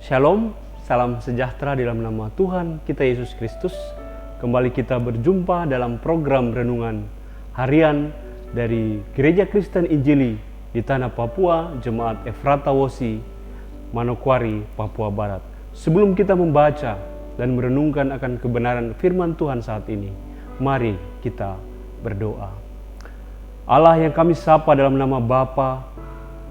Shalom, salam sejahtera dalam nama Tuhan kita Yesus Kristus. Kembali kita berjumpa dalam program renungan harian dari Gereja Kristen Injili di Tanah Papua, Jemaat Efrata Wosi, Manokwari, Papua Barat. Sebelum kita membaca dan merenungkan akan kebenaran firman Tuhan saat ini, mari kita berdoa. Allah yang kami sapa dalam nama Bapa,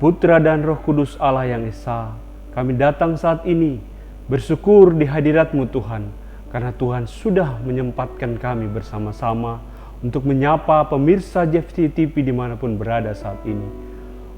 Putra dan Roh Kudus Allah yang Esa, kami datang saat ini bersyukur di hadirat-Mu Tuhan, karena Tuhan sudah menyempatkan kami bersama-sama untuk menyapa pemirsa JFC TV dimanapun berada saat ini,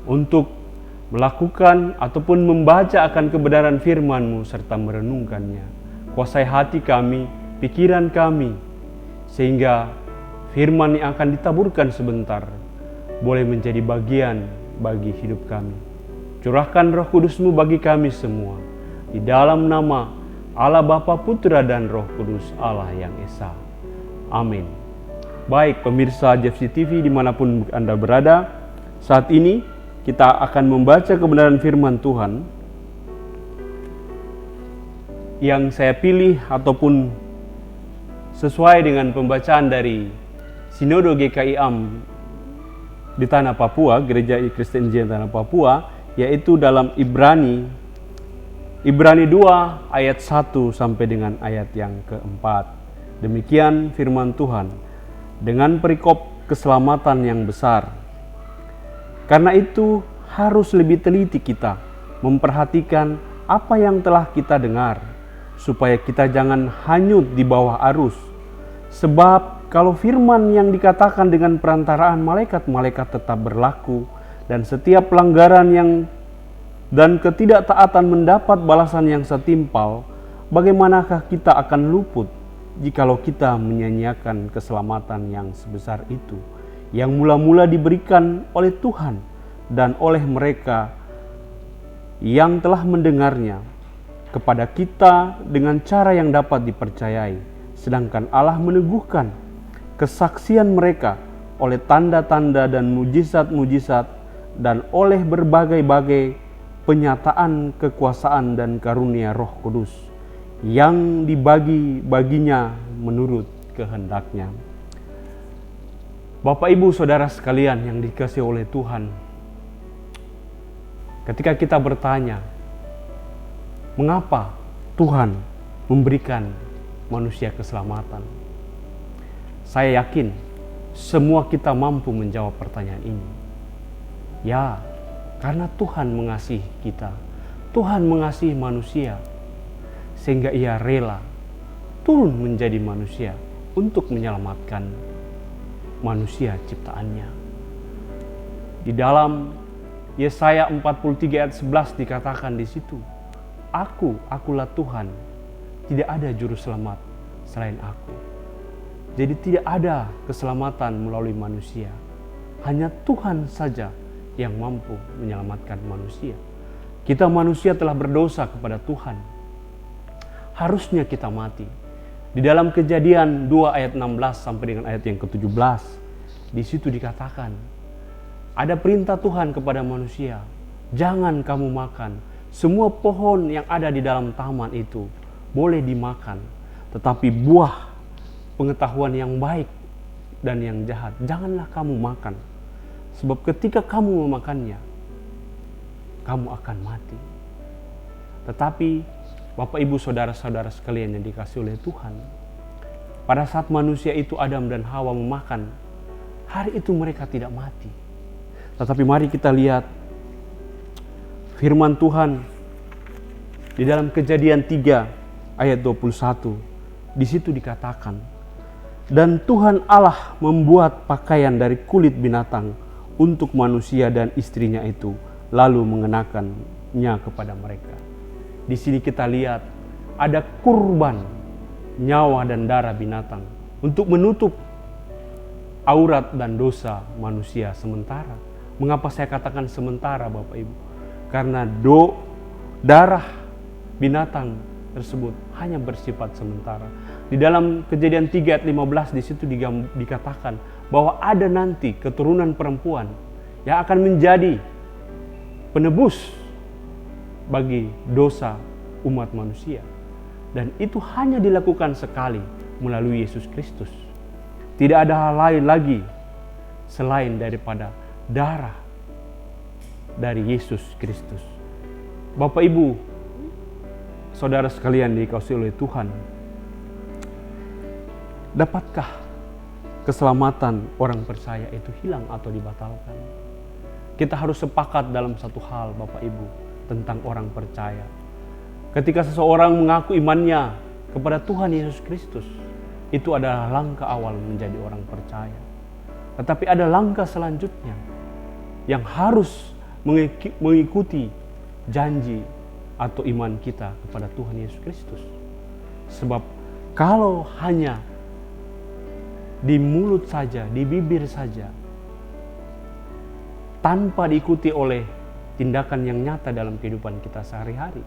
untuk melakukan ataupun membaca akan kebenaran firman-Mu serta merenungkannya. Kuasai hati kami, pikiran kami, sehingga firman yang akan ditaburkan sebentar boleh menjadi bagian bagi hidup kami. Curahkan Roh Kudus-Mu bagi kami semua, di dalam nama Allah Bapa, Putra dan Roh Kudus Allah yang Esa. Amin. Baik pemirsa JFC TV dimanapun Anda berada, saat ini kita akan membaca kebenaran firman Tuhan yang saya pilih ataupun sesuai dengan pembacaan dari Sinode GKI AM di Tanah Papua, Gereja Kristen Injili Tanah Papua, yaitu dalam Ibrani 2 ayat 1 sampai dengan ayat yang keempat. Demikian firman Tuhan dengan perikop keselamatan yang besar. Karena itu harus lebih teliti kita memperhatikan apa yang telah kita dengar, supaya kita jangan hanyut di bawah arus. Sebab kalau firman yang dikatakan dengan perantaraan malaikat-malaikat tetap berlaku, dan setiap pelanggaran dan ketidaktaatan mendapat balasan yang setimpal, bagaimanakah kita akan luput jikalau kita menyanyiakan keselamatan yang sebesar itu, yang mula-mula diberikan oleh Tuhan dan oleh mereka yang telah mendengarnya kepada kita dengan cara yang dapat dipercayai, sedangkan Allah meneguhkan kesaksian mereka oleh tanda-tanda dan mujizat-mujizat dan oleh berbagai-bagai penyataan kekuasaan dan karunia Roh Kudus yang dibagi-baginya menurut kehendaknya. Bapak Ibu Saudara sekalian yang dikasihi oleh Tuhan, ketika kita bertanya, mengapa Tuhan memberikan manusia keselamatan? Saya yakin semua kita mampu menjawab pertanyaan ini. Ya, karena Tuhan mengasihi kita. Tuhan mengasihi manusia, sehingga Ia rela turun menjadi manusia untuk menyelamatkan manusia ciptaannya. Di dalam Yesaya 43 ayat 11 dikatakan di situ, Akulah Tuhan, tidak ada juru selamat selain Aku. Jadi tidak ada keselamatan melalui manusia. Hanya Tuhan saja yang mampu menyelamatkan manusia. Kita manusia telah berdosa kepada Tuhan. Harusnya kita mati. Di dalam Kejadian 2 ayat 16 sampai dengan ayat yang ke-17, di situ dikatakan, ada perintah Tuhan kepada manusia, jangan kamu makan semua pohon yang ada di dalam taman itu, boleh dimakan, tetapi buah pengetahuan yang baik dan yang jahat janganlah kamu makan. Sebab ketika kamu memakannya, kamu akan mati. Tetapi Bapak Ibu Saudara-saudara sekalian yang dikasihi oleh Tuhan, pada saat manusia itu Adam dan Hawa memakan, hari itu mereka tidak mati. Tetapi mari kita lihat firman Tuhan di dalam Kejadian 3 ayat 21. Di situ dikatakan, dan Tuhan Allah membuat pakaian dari kulit binatang untuk manusia dan istrinya itu, lalu mengenakannya kepada mereka. Di sini kita lihat ada kurban nyawa dan darah binatang untuk menutup aurat dan dosa manusia sementara. Mengapa saya katakan sementara, Bapak Ibu? Karena darah binatang tersebut hanya bersifat sementara. Di dalam Kejadian 3 ayat 15 di situ dikatakan bahwa ada nanti keturunan perempuan yang akan menjadi penebus bagi dosa umat manusia. Dan itu hanya dilakukan sekali melalui Yesus Kristus. Tidak ada hal lain lagi selain daripada darah dari Yesus Kristus. Bapak Ibu, saudara sekalian dikasihi oleh Tuhan, dapatkah keselamatan orang percaya itu hilang atau dibatalkan? Kita harus sepakat dalam satu hal, Bapak Ibu, tentang orang percaya. Ketika seseorang mengaku imannya kepada Tuhan Yesus Kristus, itu adalah langkah awal menjadi orang percaya. Tetapi ada langkah selanjutnya yang harus mengikuti janji atau iman kita kepada Tuhan Yesus Kristus. Sebab kalau hanya di mulut saja, di bibir saja, tanpa diikuti oleh tindakan yang nyata dalam kehidupan kita sehari-hari,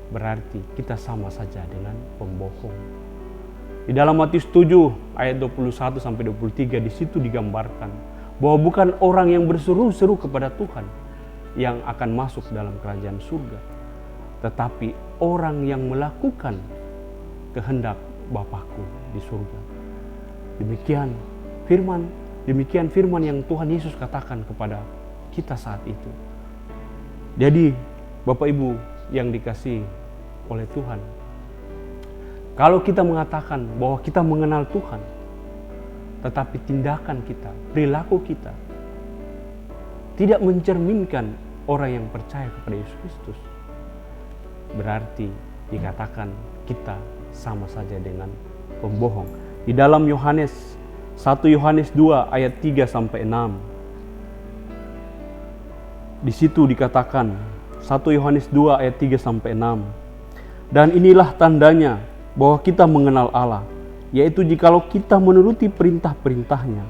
berarti kita sama saja dengan pembohong. Di dalam Matius 7 ayat 21 sampai 23 di situ digambarkan bahwa bukan orang yang berseru-seru kepada Tuhan yang akan masuk dalam kerajaan surga, tetapi orang yang melakukan kehendak Bapakku di surga. Demikian firman yang Tuhan Yesus katakan kepada kita saat itu. Jadi Bapak Ibu yang dikasihi oleh Tuhan, kalau kita mengatakan bahwa kita mengenal Tuhan, tetapi tindakan kita, perilaku kita tidak mencerminkan orang yang percaya kepada Yesus Kristus, berarti dikatakan kita sama saja dengan pembohong. Di dalam 1 Yohanes 2 ayat 3 sampai 6. Di situ dikatakan 1 Yohanes 2 ayat 3 sampai 6. Dan inilah tandanya bahwa kita mengenal Allah, yaitu jikalau kita menuruti perintah-perintahnya.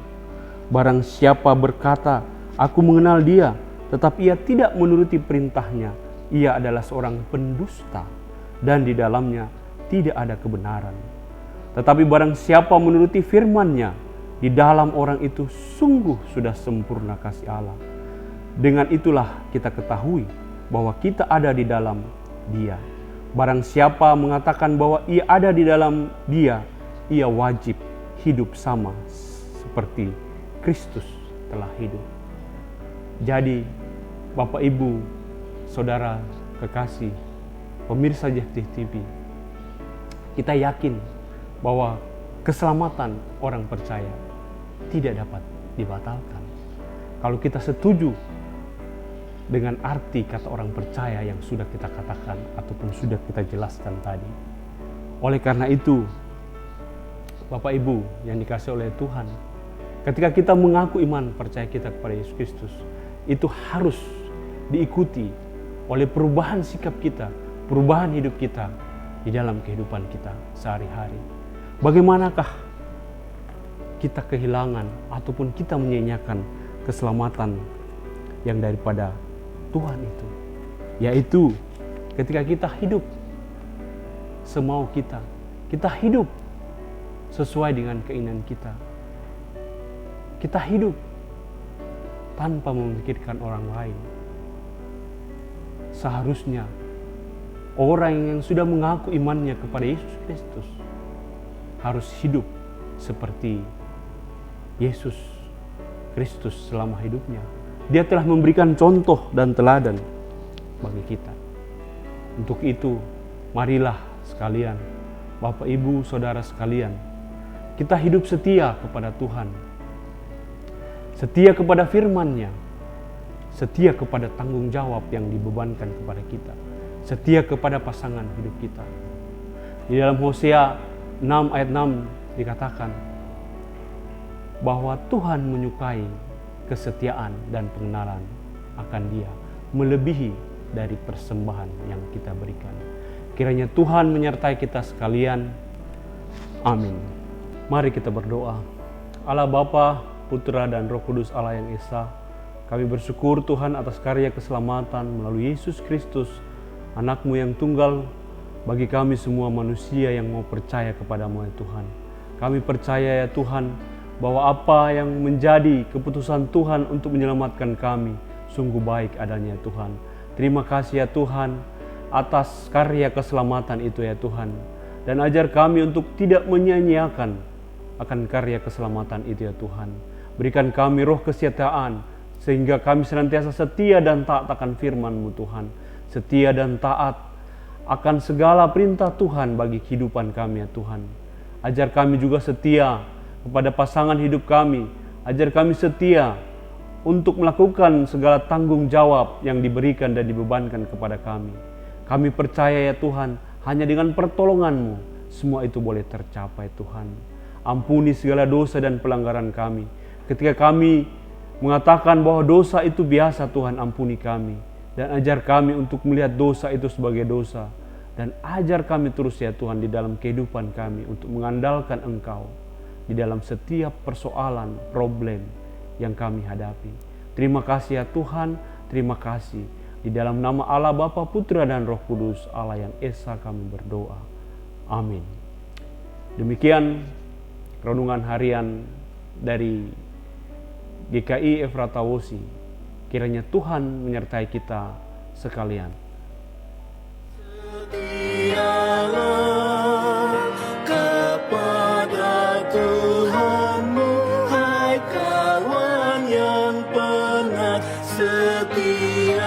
Barang siapa berkata, aku mengenal Dia, tetapi ia tidak menuruti perintahnya, ia adalah seorang pendusta, dan di dalamnya tidak ada kebenaran. Tetapi barang siapa menuruti firman-Nya, di dalam orang itu sungguh sudah sempurna kasih Allah. Dengan itulah kita ketahui bahwa kita ada di dalam Dia. Barang siapa mengatakan bahwa ia ada di dalam Dia, ia wajib hidup sama seperti Kristus telah hidup. Jadi Bapak Ibu, Saudara kekasih, pemirsa Jepti TV, kita yakin bahwa keselamatan orang percaya tidak dapat dibatalkan. Kalau kita setuju dengan arti kata orang percaya yang sudah kita katakan ataupun sudah kita jelaskan tadi. Oleh karena itu, Bapak Ibu yang dikasihi oleh Tuhan, ketika kita mengaku iman percaya kita kepada Yesus Kristus, itu harus diikuti oleh perubahan sikap kita, perubahan hidup kita di dalam kehidupan kita sehari-hari. Bagaimanakah kita kehilangan ataupun kita menyanyiakan keselamatan yang daripada Tuhan itu? Yaitu ketika kita hidup semau kita, kita hidup sesuai dengan keinginan kita, kita hidup tanpa memikirkan orang lain. Seharusnya orang yang sudah mengaku imannya kepada Yesus Kristus harus hidup seperti Yesus Kristus selama hidupnya. Dia telah memberikan contoh dan teladan bagi kita. Untuk itu, marilah sekalian, Bapak Ibu, Saudara sekalian, kita hidup setia kepada Tuhan, setia kepada firman-Nya, setia kepada tanggung jawab yang dibebankan kepada kita, setia kepada pasangan hidup kita. Di dalam Hosea 6 ayat 6 dikatakan bahwa Tuhan menyukai kesetiaan dan pengenalan akan Dia melebihi dari persembahan yang kita berikan. Kiranya Tuhan menyertai kita sekalian. Amin. Mari kita berdoa. Allah Bapa, Putra dan Roh Kudus Allah yang Esa, kami bersyukur Tuhan atas karya keselamatan melalui Yesus Kristus, Anak-Mu yang tunggal, bagi kami semua manusia yang mau percaya kepada-Mu ya Tuhan. Kami percaya ya Tuhan, bahwa apa yang menjadi keputusan Tuhan untuk menyelamatkan kami, sungguh baik adanya Tuhan. Terima kasih ya Tuhan, atas karya keselamatan itu ya Tuhan. Dan ajar kami untuk tidak menyia-nyiakan akan karya keselamatan itu ya Tuhan. Berikan kami roh kesetiaan, sehingga kami senantiasa setia dan taat akan firman-Mu Tuhan. Setia dan taat akan segala perintah Tuhan bagi kehidupan kami ya Tuhan. Ajar kami juga setia kepada pasangan hidup kami. Ajar kami setia untuk melakukan segala tanggung jawab yang diberikan dan dibebankan kepada kami. Kami percaya ya Tuhan, hanya dengan pertolongan-Mu semua itu boleh tercapai Tuhan. Ampuni segala dosa dan pelanggaran kami. Ketika kami mengatakan bahwa dosa itu biasa, Tuhan ampuni kami. Dan ajar kami untuk melihat dosa itu sebagai dosa. Dan ajar kami terus ya Tuhan di dalam kehidupan kami untuk mengandalkan Engkau di dalam setiap persoalan, problem yang kami hadapi. Terima kasih ya Tuhan, terima kasih. Di dalam nama Allah Bapa, Putra dan Roh Kudus, Allah yang Esa kami berdoa. Amin. Demikian renungan harian dari GKI Efrata Wosi. Kiranya Tuhan menyertai kita sekalian. Setialah kepada Tuhanmu, hai kawan yang penat, setialah